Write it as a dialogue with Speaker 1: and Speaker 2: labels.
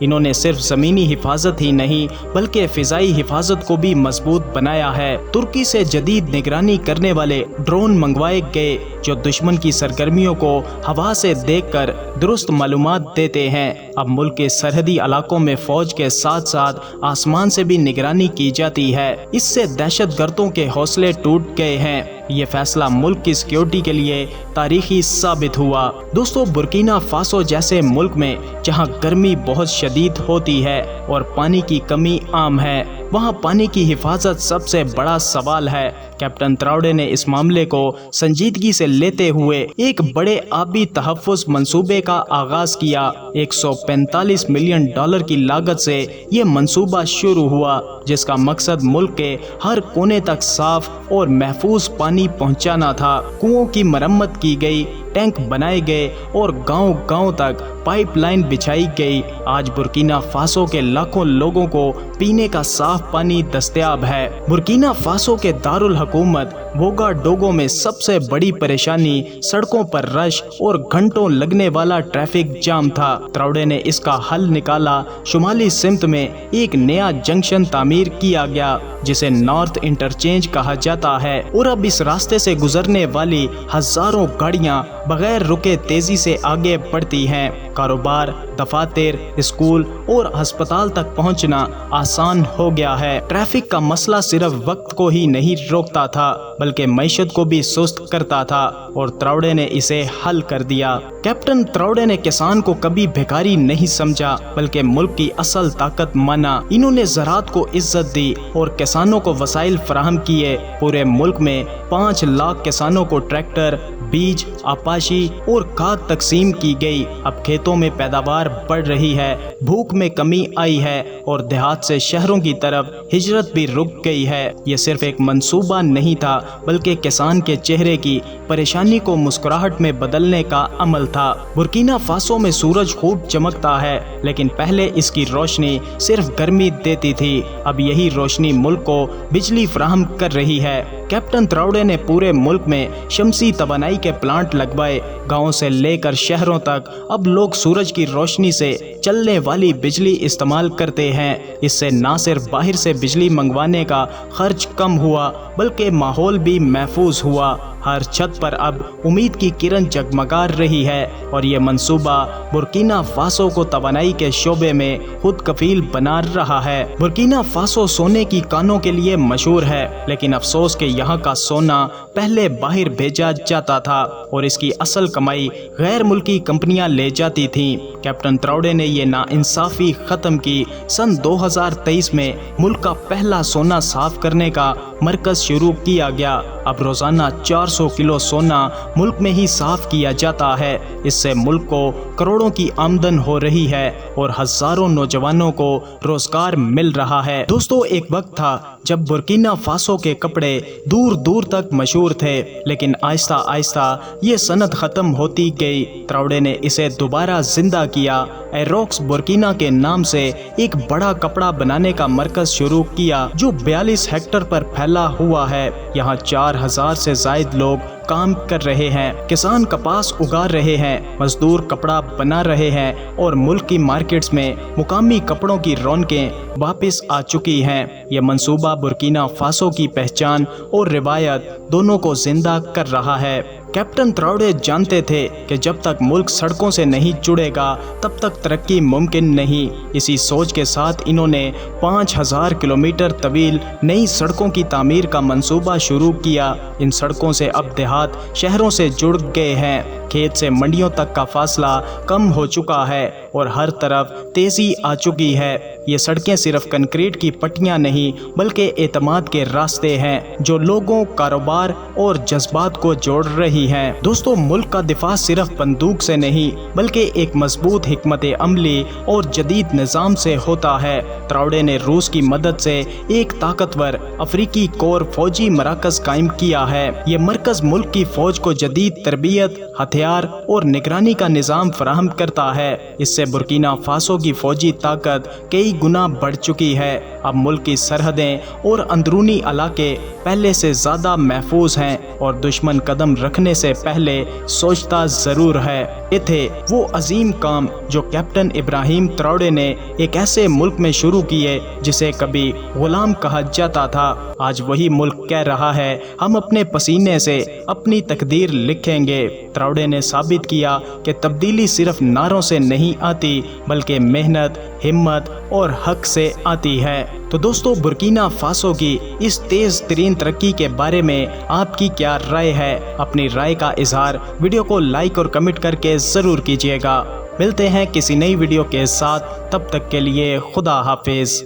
Speaker 1: انہوں نے صرف زمینی حفاظت ہی نہیں بلکہ فضائی حفاظت کو بھی مضبوط بنایا ہے۔ ترکی سے جدید نگرانی کرنے والے ڈرون منگوائے گئے جو دشمن کی سرگرمیوں کو ہوا سے دیکھ کر درست معلومات دیتے ہیں۔ اب ملک کے سرحدی علاقوں میں فوج کے ساتھ ساتھ آسمان سے بھی نگرانی کی جاتی ہے۔ اس سے دہشت گردوں کے حوصلے ٹوٹ گئے ہیں۔ یہ فیصلہ ملک کی سیکیورٹی کے لیے تاریخی ثابت ہوا۔ دوستو، برکینا فاسو جیسے ملک میں جہاں گرمی بہت شدید ہوتی ہے اور پانی کی کمی عام ہے، وہاں پانی کی حفاظت سب سے بڑا سوال ہے۔ کیپٹن تراوڈے نے اس معاملے کو سنجیدگی سے لیتے ہوئے ایک بڑے آبی تحفظ منصوبے کا آغاز کیا۔ 145 ملین ڈالر کی لاگت سے یہ منصوبہ شروع ہوا، جس کا مقصد ملک کے ہر کونے تک صاف اور محفوظ پانی پہنچانا تھا۔ کنووں کی مرمت کی گئی، ٹینک بنائے گئے اور گاؤں گاؤں تک پائپ لائن بچھائی گئی۔ آج برکینا فاسو کے لاکھوں لوگوں کو پینے کا صاف پانی دستیاب ہے۔ برکینا فاسو کے دارالحکومت ووگا ڈوگو میں سب سے بڑی پریشانی سڑکوں پر رش اور گھنٹوں لگنے والا ٹریفک جام تھا۔ تراوڈے نے اس کا حل نکالا۔ شمالی سمت میں ایک نیا جنکشن تعمیر کیا گیا جسے نارتھ انٹرچینج کہا جاتا ہے، اور اب اس راستے سے گزرنے والی ہزاروں گاڑیاں بغیر رکے تیزی سے آگے بڑھتی ہیں۔ کاروبار، دفاتر، اسکول اور ہسپتال تک پہنچنا آسان ہو گیا ہے۔ ٹریفک کا مسئلہ صرف وقت کو ہی نہیں روکتا تھا بلکہ معیشت کو بھی سست کرتا تھا، اور تراوڈے نے اسے حل کر دیا۔ کیپٹن تراوڈے نے کسان کو کبھی بھیکاری نہیں سمجھا بلکہ ملک کی اصل طاقت مانا۔ انہوں نے زراعت کو عزت دی اور کسانوں کو وسائل فراہم کیے۔ پورے ملک میں 5 لاکھ کسانوں کو ٹریکٹر، بیج، آپاشی اور کھاد تقسیم کی گئی۔ اب کھیتوں میں پیداوار بڑھ رہی ہے، بھوک میں کمی آئی ہے اور دیہات سے شہروں کی طرف ہجرت بھی رک گئی ہے۔ یہ صرف ایک منصوبہ نہیں تھا بلکہ کسان کے چہرے کی پریشانی کو مسکراہٹ میں بدلنے کا عمل تھا۔ برکینا فاسو میں سورج خوب چمکتا ہے لیکن پہلے اس کی روشنی صرف گرمی دیتی تھی، اب یہی روشنی ملک کو بجلی فراہم کر رہی ہے۔ کیپٹن تراوڈے نے پورے ملک میں شمسی توانائی کے پلانٹ لگوائے۔ گاؤں سے لے کر شہروں تک اب لوگ سورج کی روشنی سے چلنے والی بجلی استعمال کرتے ہیں۔ اس سے نہ صرف باہر سے بجلی منگوانے کا خرچ کم ہوا بلکہ ماحول بھی محفوظ ہوا۔ ہر چھت پر اب امید کی کرن جگمگا رہی ہے، اور یہ منصوبہ برکینا فاسو کو توانائی کے شعبے میں خود کفیل بنا رہا ہے۔ برکینا فاسو سونے کی کانوں کے لیے مشہور ہے، لیکن افسوس کہ یہاں کا سونا پہلے باہر بھیجا جاتا تھا اور اس کی اصل کمائی غیر ملکی کمپنیاں لے جاتی تھیں۔ کیپٹن تراوڈے نے یہ ناانصافی ختم کی۔ سن 2023 میں ملک کا پہلا سونا صاف کرنے کا مرکز شروع کیا گیا۔ اب روزانہ 400 کلو سونا ملک میں ہی صاف کیا جاتا ہے۔ اس سے ملک کو کروڑوں کی آمدن ہو رہی ہے اور ہزاروں نوجوانوں کو روزگار مل رہا ہے۔ دوستو، ایک وقت تھا جب برکینا فاسو کے کپڑے دور دور تک مشہور تھے، لیکن آہستہ آہستہ یہ صنعت ختم ہوتی گئی۔ تراوڈے نے اسے دوبارہ زندہ کیا۔ ایروکس برکینا کے نام سے ایک بڑا کپڑا بنانے کا مرکز شروع کیا جو 42 ہیکٹر پر پھیلا ہوا ہے۔ یہاں 4000 سے زائد لوگ کام کر رہے ہیں۔ کسان کپاس اگا رہے ہیں، مزدور کپڑا بنا رہے ہیں، اور ملک کی مارکیٹس میں مقامی کپڑوں کی رونقیں واپس آ چکی ہیں۔ یہ منصوبہ برکینا فاسو کی پہچان اور روایت دونوں کو زندہ کر رہا ہے۔ کیپٹن تراوڈے جانتے تھے کہ جب تک ملک سڑکوں سے نہیں جڑے گا تب تک ترقی ممکن نہیں۔ اسی سوچ کے ساتھ انہوں نے 5000 کلومیٹر طویل نئی سڑکوں کی تعمیر کا منصوبہ شروع کیا۔ ان سڑکوں سے اب دیہات شہروں سے جڑ گئے ہیں، کھیت سے منڈیوں تک کا فاصلہ کم ہو چکا ہے اور ہر طرف تیزی آ چکی ہے۔ یہ سڑکیں صرف کنکریٹ کی پٹیاں نہیں بلکہ اعتماد کے راستے ہیں جو لوگوں، کاروبار اور جذبات کو جوڑ رہی ہیں۔ دوستو، ملک کا دفاع صرف بندوق سے نہیں بلکہ ایک مضبوط حکمت عملی اور جدید نظام سے ہوتا ہے۔ تراوڈے نے روس کی مدد سے ایک طاقتور افریقی کور فوجی مراکز قائم کیا ہے۔ یہ مرکز ملک کی فوج کو جدید تربیت، ہتھیار اور نگرانی کا نظام فراہم کرتا ہے۔ اس سے برکینا فاسو کی فوجی طاقت کئی گنا بڑھ چکی ہے۔ اب ملک کی سرحدیں اور اندرونی علاقے پہلے سے زیادہ محفوظ ہیں اور دشمن قدم رکھنے سے پہلے سوچتا ضرور ہے۔ یہ تھے وہ عظیم کام جو کیپٹن ابراہیم تراوڑے نے ایک ایسے ملک میں شروع کیے جسے کبھی غلام کہا جاتا تھا۔ آج وہی ملک کہہ رہا ہے ہم اپنے پسینے سے اپنی تقدیر لکھیں گے۔ تراوڑے نے ثابت کیا کہ تبدیلی صرف نعروں سے نہیں آتی بلکہ محنت، ہمت اور حق سے آتی ہے۔ تو دوستو، برکینا فاسو کی اس تیز ترین ترقی کے بارے میں آپ کی کیا رائے ہے؟ اپنی رائے کا اظہار ویڈیو کو لائک اور کمنٹ کر کے ضرور کیجیے گا۔ ملتے ہیں کسی نئی ویڈیو کے ساتھ، تب تک کے لیے خدا حافظ۔